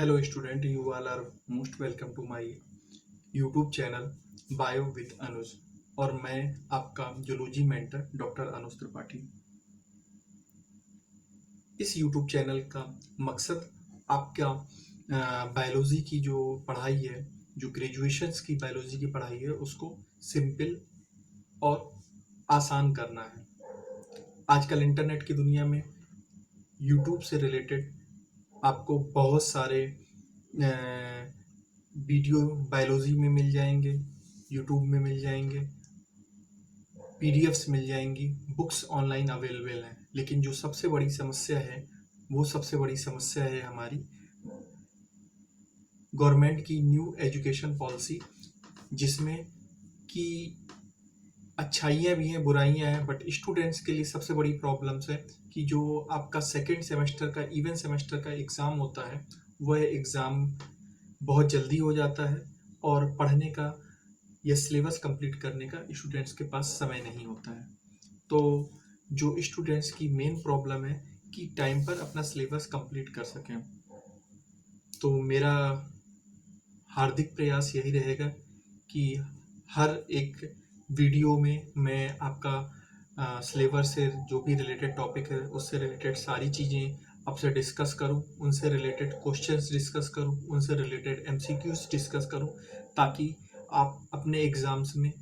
Hello student, you all are most welcome to my YouTube channel bio with Anuj. और मैं आपका zoology mentor doctor Anuj Tripathi. इस YouTube channel का मकसद आपका बायोलॉजी की जो पढ़ाई है, जो ग्रेजुएशंस की बायोलॉजी की पढ़ाई है, उसको सिंपल और आसान करना है। आजकल इंटरनेट की दुनिया में यूट्यूब से रिलेटेड आपको बहुत सारे वीडियो बायोलॉजी में मिल जाएंगे, यूट्यूब में मिल जाएंगे, पीडीएफ्स मिल जाएंगी, बुक्स ऑनलाइन अवेलेबल हैं। लेकिन जो सबसे बड़ी समस्या है, वो सबसे बड़ी समस्या है हमारी गवर्नमेंट की न्यू एजुकेशन पॉलिसी, जिसमें कि अच्छाइयाँ भी हैं, बुराइयाँ हैं। बट स्टूडेंट्स के लिए सबसे बड़ी प्रॉब्लम्स है कि जो आपका सेकेंड सेमेस्टर का इवन सेमेस्टर का एग्ज़ाम होता है, वह एग्ज़ाम बहुत जल्दी हो जाता है और पढ़ने का या सिलेबस कंप्लीट करने का स्टूडेंट्स के पास समय नहीं होता है। तो जो स्टूडेंट्स की मेन प्रॉब्लम है कि टाइम पर अपना सिलेबस कंप्लीट कर सकें। तो मेरा हार्दिक प्रयास यही रहेगा कि हर एक वीडियो में मैं आपका सिलेबस से जो भी रिलेटेड टॉपिक है, उससे रिलेटेड सारी चीज़ें आपसे डिस्कस करूं, उनसे रिलेटेड क्वेश्चंस डिस्कस करूं, उनसे रिलेटेड एमसीक्यूज डिस्कस करूं, ताकि आप अपने एग्ज़ाम्स में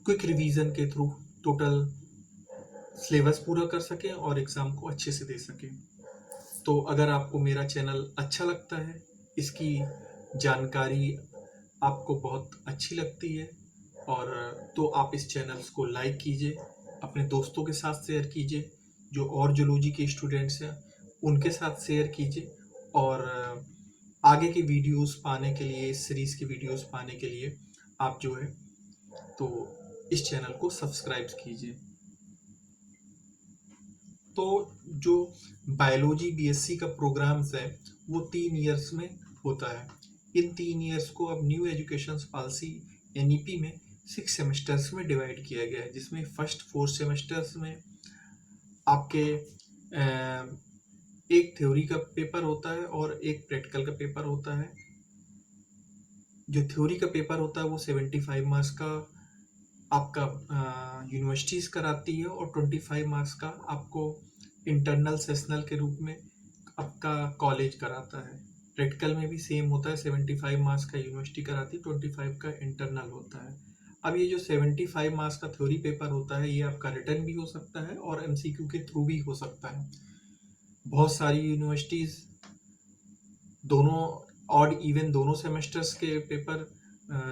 क्विक रिवीजन के थ्रू टोटल सिलेबस पूरा कर सकें और एग्ज़ाम को अच्छे से दे सकें। तो अगर आपको मेरा चैनल अच्छा लगता है, इसकी जानकारी आपको बहुत अच्छी लगती है, और तो आप इस चैनल्स को लाइक कीजिए, अपने दोस्तों के साथ शेयर कीजिए, जो और जूलॉजी के स्टूडेंट्स हैं उनके साथ शेयर कीजिए। और आगे की वीडियोस पाने के लिए, इस सीरीज़ की वीडियोस पाने के लिए आप जो है तो इस चैनल को सब्सक्राइब कीजिए। तो जो बायोलॉजी बीएससी का प्रोग्राम्स है, वो 3 इयर्स में होता है। इन 3 इयर्स को अब न्यू एजुकेशन पॉलिसी एनईपी में 6 सेमेस्टर्स में डिवाइड किया गया है, जिसमें फर्स्ट 4 सेमेस्टर्स में आपके एक थ्योरी का पेपर होता है और एक प्रैक्टिकल का पेपर होता है। जो थ्योरी का पेपर होता है वो 75 मार्क्स का आपका यूनिवर्सिटीज़ कराती है, और 25 मार्क्स का आपको इंटरनल सेशनल के रूप में आपका कॉलेज कराता है। प्रैक्टिकल में भी सेम होता है, 75 मार्क्स का यूनिवर्सिटी कराती है, 25 का इंटरनल होता है। अब ये जो 75 मार्क्स का थ्योरी पेपर होता है, ये आपका रिटर्न भी हो सकता है और एमसीक्यू के थ्रू भी हो सकता है। बहुत सारी यूनिवर्सिटीज़ दोनों ऑड इवन दोनों सेमेस्टर्स के पेपर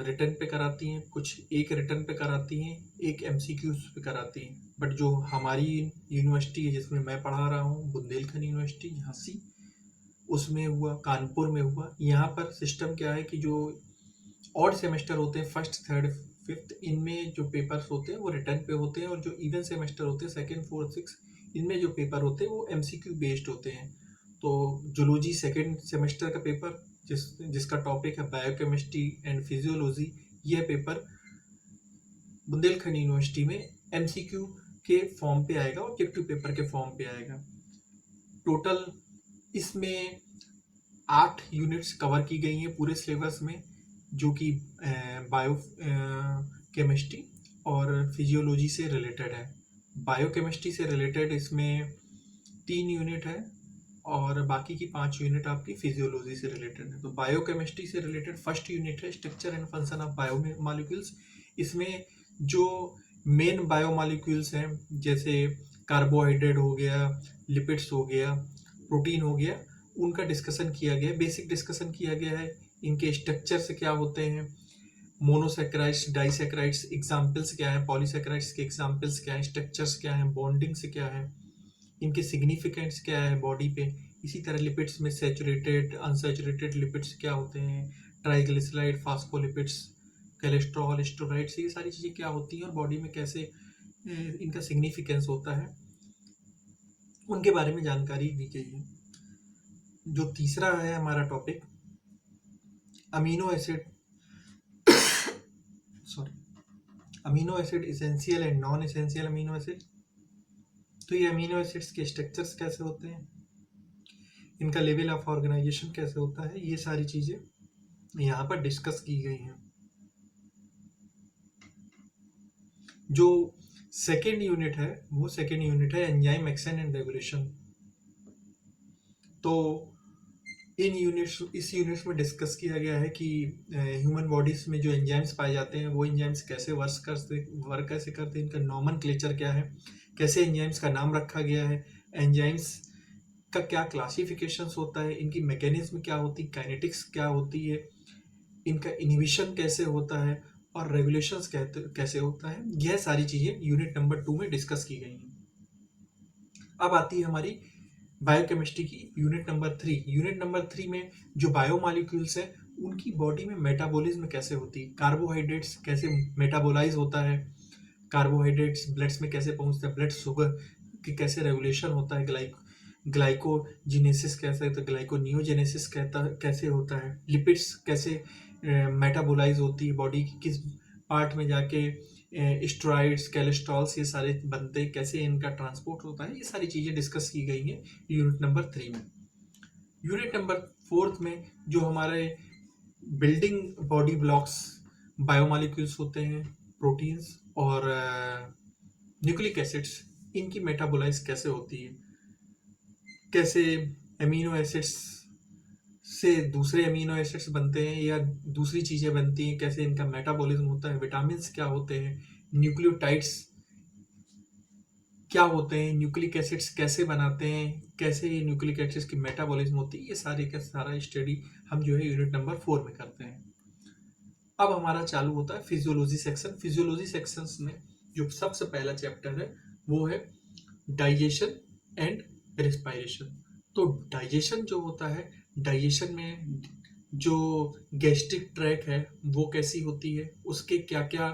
रिटर्न पे कराती हैं, कुछ एक रिटर्न पे कराती हैं, एक एमसीक्यूज पे कराती हैं। बट जो हमारी यूनिवर्सिटी है, जिसमें मैं पढ़ा रहा हूँ, बुंदेलखंड यूनिवर्सिटी झांसी, उसमें हुआ, कानपुर में हुआ। यहाँ पर सिस्टम क्या है कि जो ऑड सेमेस्टर होते हैं, फर्स्ट थर्ड फिफ्थ, इनमें जो पेपर्स होते हैं वो रिटर्न पे होते हैं, और जो इवन सेमेस्टर होते हैं, सेकेंड फोर्थ सिक्स, इनमें जो पेपर होते हैं वो एमसीक्यू बेस्ड होते हैं। तो जूलॉजी सेकेंड सेमेस्टर का पेपर, जिसका टॉपिक है बायोकेमिस्ट्री एंड फिजियोलॉजी, यह पेपर बुंदेलखंड यूनिवर्सिटी में एमसीक्यू के फॉर्म पे आएगा, ऑब्जेक्टिव पेपर के फॉर्म पे आएगा। टोटल इसमें 8 यूनिट्स कवर की गई हैं पूरे सिलेबस में, जो कि बायो केमिस्ट्री और फिजियोलॉजी से रिलेटेड है। बायोकेमिस्ट्री से रिलेटेड इसमें 3 यूनिट है, और बाकी की 5 यूनिट आपकी फिजियोलॉजी से रिलेटेड है। तो बायोकेमिस्ट्री से रिलेटेड फर्स्ट यूनिट है structure and function of biomolecules. इसमें जो मेन बायोमॉलिक्यूल्स हैं, जैसे कार्बोहाइड्रेट हो गया, लिपिड्स हो गया, प्रोटीन हो गया, उनका डिस्कशन किया गया है, बेसिक डिस्कशन किया गया है। इनके स्ट्रक्चर से क्या होते हैं, मोनोसेक्राइड्स, डाइसेक्राइड्स एग्जाम्पल्स क्या है, पॉलीसेक्राइड्स के एग्जाम्पल्स क्या है, स्ट्रक्चर्स क्या है, बॉन्डिंग से क्या है, इनके सिग्निफिकेंट्स क्या है बॉडी पे। इसी तरह लिपिड्स में सैचुरेटेड, अनसैचुरेटेड लिपिड्स क्या होते हैं, ट्राइग्लिसराइड, फास्फोलिपिड्स, कोलेस्ट्रॉल, स्टेरॉइड्स, ये सारी चीज़ें क्या होती हैं और बॉडी में कैसे इनका सिग्निफिकेंस होता है, उनके बारे में जानकारी दी गई है। जो तीसरा है हमारा topic, amino acid, amino acid essential and non essential amino acid. तो ये अमीनो एसिड्स के स्ट्रक्चर्स कैसे होते हैं, इनका लेवल ऑफ ऑर्गेनाइजेशन कैसे होता है, ये सारी चीज़ें यहाँ पर डिस्कस की गई हैं। जो सेकेंड यूनिट है वो सेकेंड यूनिट है एंजाइम एक्शन एंड रेगुलेशन। तो इस यूनिट्स में डिस्कस किया गया है कि ह्यूमन बॉडीज में जो एंजाइम्स पाए जाते हैं वो एंजाइम्स कैसे वर्क कैसे करते हैं, इनका नॉमेनक्लेचर क्या है, कैसे एंजाइम्स का नाम रखा गया है, एंजाइम्स का क्या क्लासिफिकेशंस होता है, इनकी मैकेनिज्म क्या होती है, काइनेटिक्स क्या होती है, इनका इनिबिशन कैसे होता है और रेगुलेशंस कैसे होता है, यह सारी चीज़ें यूनिट नंबर 2 में डिस्कस की गई हैं। अब आती है हमारी बायोकेमिस्ट्री की यूनिट नंबर 3। यूनिट नंबर 3 में जो बायोमॉलिक्यूल्स हैं उनकी बॉडी में मेटाबॉलिज्म कैसे होती है, कार्बोहाइड्रेट्स कैसे मेटाबोलाइज होता है, कार्बोहाइड्रेट्स ब्लड्स में कैसे पहुंचता है, ब्लड शुगर की कैसे रेगुलेशन होता है, ग्लाइकोजिनेसिस कैसे, तो ग्लाइकोनियोजेनेसिस कैसे होता है, लिपिड्स कैसे मेटाबोलाइज होती है, बॉडी की किस पार्ट में जाके स्टेरॉइड्स कोलेस्ट्रॉल्स ये सारे बनते हैं, कैसे इनका ट्रांसपोर्ट होता है, ये सारी चीज़ें डिस्कस की गई हैं यूनिट नंबर 3 में। यूनिट नंबर 4 में जो हमारे बिल्डिंग बॉडी ब्लॉक्स बायोमॉलिक्यूल्स होते हैं, प्रोटीन्स और न्यूक्लिक एसिड्स, इनकी मेटाबोलाइज कैसे होती है, कैसे अमीनो एसिड्स से दूसरे अमीनो एसिड्स बनते हैं या दूसरी चीज़ें बनती हैं, कैसे इनका मेटाबॉलिज्म होता है, विटामिन्स क्या होते हैं, न्यूक्लियोटाइड्स क्या होते हैं, न्यूक्लिक एसिड्स कैसे बनाते हैं, कैसे ये न्यूक्लिक एसिड्स की मेटाबॉलिज्म होती है, ये सारे का सारा स्टडी हम जो है यूनिट नंबर 4 में करते हैं। अब हमारा चालू होता है फिजियोलॉजी सेक्शन। फिजियोलॉजी सेक्शंस में जो सबसे पहला चैप्टर है वो है डाइजेशन एंड रेस्पिरेशन। तो डाइजेशन जो होता है, डाइजेशन में जो गैस्ट्रिक ट्रैक है वो कैसी होती है, उसके क्या क्या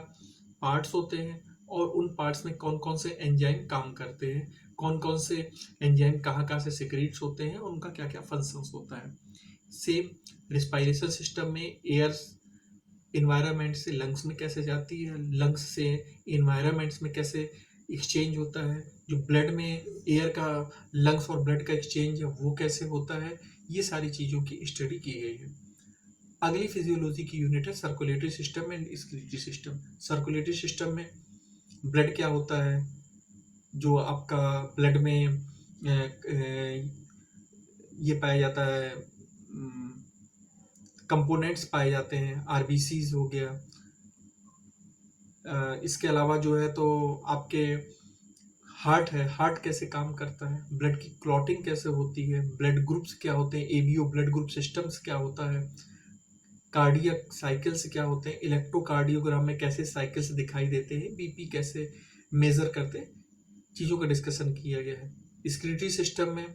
पार्ट्स होते हैं और उन पार्ट्स में कौन कौन से एंजाइम काम करते हैं, कौन कौन से एंजाइम कहाँ कहाँ से सिक्रीट्स होते हैं और उनका क्या क्या फंक्शंस होता है। सेम रिस्पायरेशन सिस्टम में एयर इन्वायरमेंट से लंग्स में कैसे जाती है, लंग्स से इन्वायरमेंट्स में कैसे एक्सचेंज होता है, जो ब्लड में एयर का लंग्स और ब्लड का एक्सचेंज है वो कैसे होता है, ये सारी चीज़ों की स्टडी की गई है। अगली फिजियोलॉजी की यूनिट है circulatory system and excretory system. Circulatory system में ब्लड क्या होता है, जो आपका ब्लड में ये पाया जाता है, कंपोनेंट्स पाए जाते हैं, आरबीसीज हो गया। इसके अलावा जो है तो आपके हार्ट है, हार्ट कैसे काम करता है, ब्लड की क्लॉटिंग कैसे होती है, ब्लड ग्रुप्स क्या होते हैं, एबीओ ब्लड ग्रुप सिस्टम्स क्या होता है, कार्डियक साइकिल्स क्या होते हैं, इलेक्ट्रोकार्डियोग्राम में कैसे साइकिल्स दिखाई देते हैं, बीपी कैसे मेजर करते हैं, चीज़ों का डिस्कशन किया गया है। एक्सक्रीटरी सिस्टम में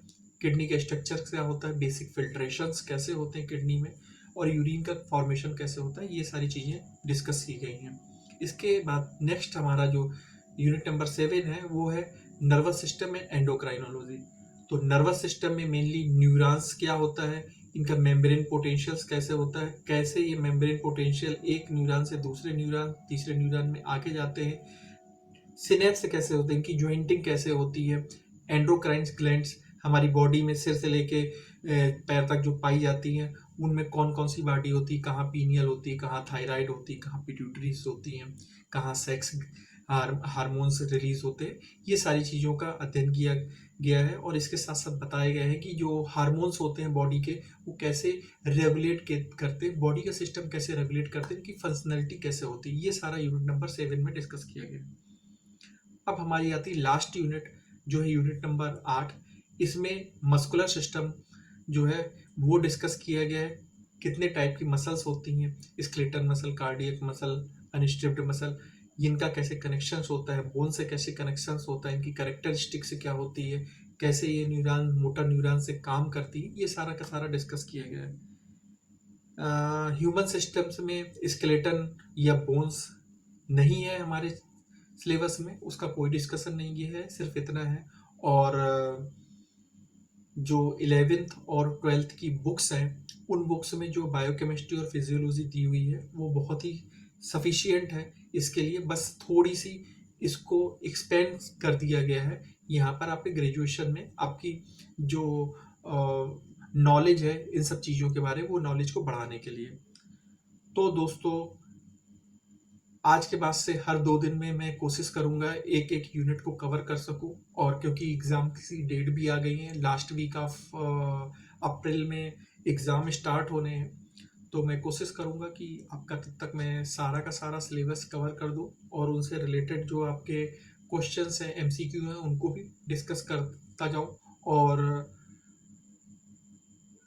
किडनी का स्ट्रक्चर क्या होता है, बेसिक फिल्ट्रेशंस कैसे होते हैं किडनी में, और यूरिन का फॉर्मेशन कैसे होता है, ये सारी चीज़ें डिस्कस की गई हैं। इसके बाद नेक्स्ट हमारा जो यूनिट नंबर 7 है वो है नर्वस सिस्टम में एंडोक्राइनोलॉजी। तो नर्वस सिस्टम में मेनली न्यूरॉन्स क्या होता है, इनका मेम्ब्रेन पोटेंशियल्स कैसे होता है, कैसे ये मेम्ब्रेन पोटेंशियल एक न्यूरॉन से दूसरे न्यूरॉन तीसरे न्यूरॉन में आगे जाते हैं, सिनेप्स कैसे होते हैं, इनकी ज्वाइंटिंग कैसे होती है, एंडोक्राइन ग्लैंड्स हमारी बॉडी में सिर से लेके पैर तक जो पाई जाती हैं उनमें कौन कौन सी बॉडी होती है, कहाँ पीनियल होती है, कहाँ थायराइड होती है, कहाँ पिट्यूटरीज होती हैं, कहाँ सेक्स हार्मोन्स रिलीज होते हैं, ये सारी चीज़ों का अध्ययन किया गया है। और इसके साथ साथ बताया गया है कि जो हार्मोन्स होते हैं बॉडी के वो कैसे रेगुलेट करते हैं, बॉडी का सिस्टम कैसे रेगुलेट करते हैं, इनकी फंक्शनलिटी कैसे होती है, ये सारा यूनिट नंबर 7 में डिस्कस किया गया है। अब हमारी आती है लास्ट यूनिट जो है यूनिट नंबर 8। इसमें मस्कुलर सिस्टम जो है वो डिस्कस किया गया है, कितने टाइप की मसल्स होती हैं, skeletal muscle, cardiac muscle, unstriped muscle, इनका कैसे कनेक्शंस होता है, बोन से कैसे कनेक्शंस होता है, इनकी कैरेक्टरिस्टिक्स क्या होती है, कैसे ये न्यूरॉन मोटर न्यूरॉन से काम करती है, ये सारा का सारा डिस्कस किया गया है। ह्यूमन सिस्टम्स में स्केलेटन या बोन्स नहीं है हमारे सिलेबस में, उसका कोई डिस्कशन नहीं है, सिर्फ इतना है। और जो 11th और 12th की बुक्स हैं उन बुक्स में जो बायोकेमिस्ट्री और फिजियोलॉजी दी हुई है वो बहुत ही सफिशिएंट है, इसके लिए बस थोड़ी सी इसको एक्सपेंड कर दिया गया है। यहाँ पर आपके ग्रेजुएशन में आपकी जो नॉलेज है इन सब चीज़ों के बारे में, वो नॉलेज को बढ़ाने के लिए। तो दोस्तों, आज के बाद से हर 2 दिन में मैं कोशिश करूँगा एक-एक यूनिट को कवर कर सकूँ, और क्योंकि एग्ज़ाम की डेट भी आ गई है, लास्ट वीक ऑफ अप्रैल में एग्ज़ाम स्टार्ट होने हैं, तो मैं कोशिश करूँगा कि आपका तब तक मैं सारा का सारा सिलेबस कवर कर दूँ, और उनसे रिलेटेड जो आपके क्वेश्चंस हैं, एमसीक्यू हैं, उनको भी डिस्कस करता जाऊँ। और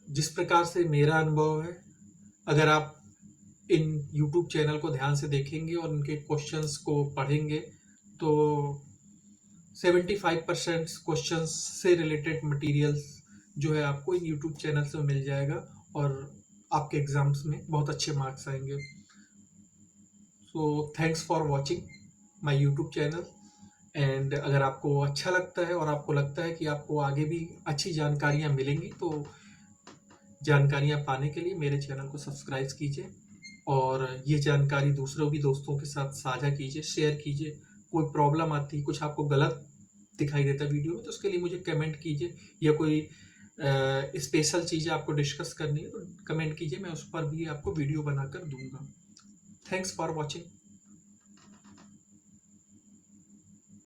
जिस प्रकार से मेरा अनुभव है, अगर आप इन यूट्यूब चैनल को ध्यान से देखेंगे और उनके क्वेश्चंस को पढ़ेंगे, तो 75% क्वेश्चंस से रिलेटेड मटेरियल्स जो है आपको इन यूट्यूब चैनल से मिल जाएगा, और आपके एग्जाम्स में बहुत अच्छे मार्क्स आएंगे। So thanks for watching my YouTube channel. And अगर आपको अच्छा लगता है और आपको लगता है कि आपको आगे भी अच्छी जानकारियाँ मिलेंगी, तो जानकारियाँ पाने के लिए मेरे चैनल को सब्सक्राइब कीजिए, और ये जानकारी दूसरों भी दोस्तों के साथ साझा कीजिए, शेयर कीजिए। कोई प्रॉब्लम आती है, कुछ आपको गलत दिखाई देता है वीडियो में, तो उसके लिए मुझे कमेंट कीजिए, या कोई स्पेशल चीज़ें आपको डिस्कस करनी है तो कमेंट कीजिए, मैं उस पर भी आपको वीडियो बनाकर दूंगा। Thanks for watching.